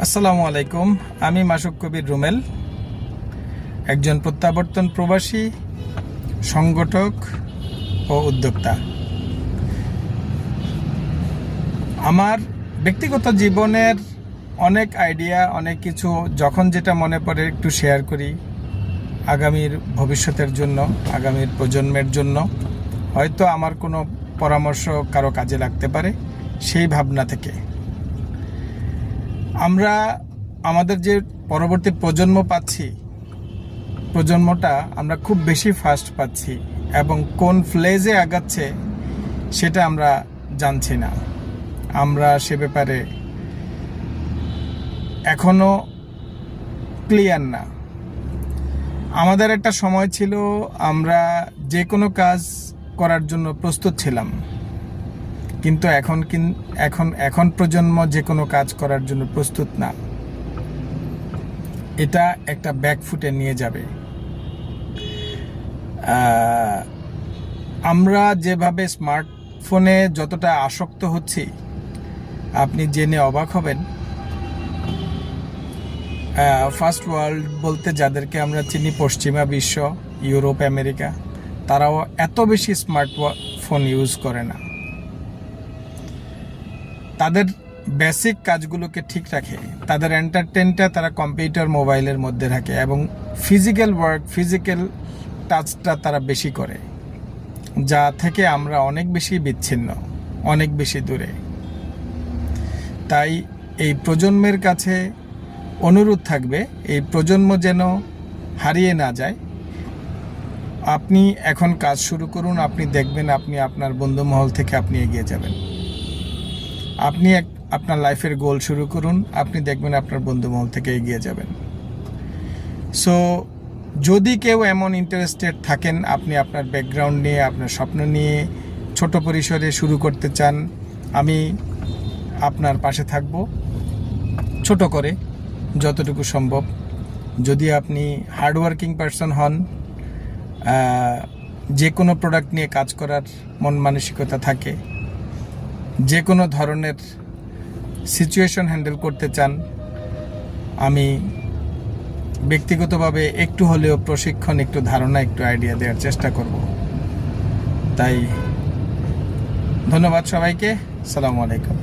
আসসালামু আলাইকুম। আমি মাসুক কবির রুমেল, একজন প্রত্যাবর্তন প্রবাসী, সংগঠক ও উদ্যোক্তা। আমার ব্যক্তিগত জীবনের অনেক আইডিয়া, অনেক কিছু যখন যেটা মনে পড়ে একটু শেয়ার করি আগামীর ভবিষ্যতের জন্য, আগামীর প্রজন্মের জন্য। হয়তো আমার কোনো পরামর্শ কারো কাজে লাগতে পারে, সেই ভাবনা থেকে আমরা আমাদের যে পরবর্তী প্রজন্ম পাচ্ছি, প্রজন্মটা আমরা খুব বেশি ফাস্ট পাচ্ছি এবং কোন ফ্লেজে আগাচ্ছে সেটা আমরা জানছি না। আমরা সে ব্যাপারে এখনো ক্লিয়ার না। আমাদের একটা সময় ছিল আমরা যে কোনো কাজ করার জন্য প্রস্তুত ছিলাম, কিন্তু এখন প্রজন্ম যে কোনো কাজ করার জন্য প্রস্তুত না। এটা একটা ব্যাকফুটে নিয়ে যাবে। আমরা যেভাবে স্মার্টফোনে যতটা আসক্ত হচ্ছি, আপনি জেনে অবাক হবেন। ফার্স্ট ওয়ার্ল্ড বলতে যাদেরকে আমরা চিনি, পশ্চিমা বিশ্ব, ইউরোপ, আমেরিকা, তারাও এত বেশি স্মার্টফোন ইউজ করে না। তাদের বেসিক কাজগুলোকে ঠিক রাখে, তাদের এন্টারটেনটা তারা কম্পিউটার, মোবাইলের মধ্যে রাখে এবং ফিজিক্যাল ওয়ার্ক, ফিজিক্যাল টাচটা তারা বেশি করে, যা থেকে আমরা অনেক বেশি বিচ্ছিন্ন, অনেক বেশি দূরে। তাই এই প্রজন্মের কাছে অনুরোধ থাকবে, এই প্রজন্ম যেন হারিয়ে না যায়। আপনি এখন কাজ শুরু করুন, আপনি দেখবেন আপনি আপনার বন্ধুমহল থেকে আপনি এগিয়ে যাবেন। আপনি আপনার লাইফের গোল শুরু করুন, আপনি দেখবেন আপনার বন্ধুমহল থেকে এগিয়ে যাবেন। সো যদি কেউ এমন ইন্টারেস্টেড থাকেন, আপনি আপনার ব্যাকগ্রাউন্ড নিয়ে, আপনার স্বপ্ন নিয়ে ছোট পরিসরে শুরু করতে চান, আমি আপনার পাশে থাকব, ছোট করে যতটুকু সম্ভব। যদি আপনি হার্ডওয়ার্কিং পারসন হন, যে কোনো প্রোডাক্ট নিয়ে কাজ করার মন মানসিকতা থাকে, যে কোনো ধরনের সিচুয়েশন হ্যান্ডেল করতে চান, আমি ব্যক্তিগতভাবে একটু হলেও প্রশিক্ষণ, একটু ধারণা, একটু আইডিয়া দেওয়ার চেষ্টা করব। তাই ধন্যবাদ সবাইকে। আসসালামু আলাইকুম।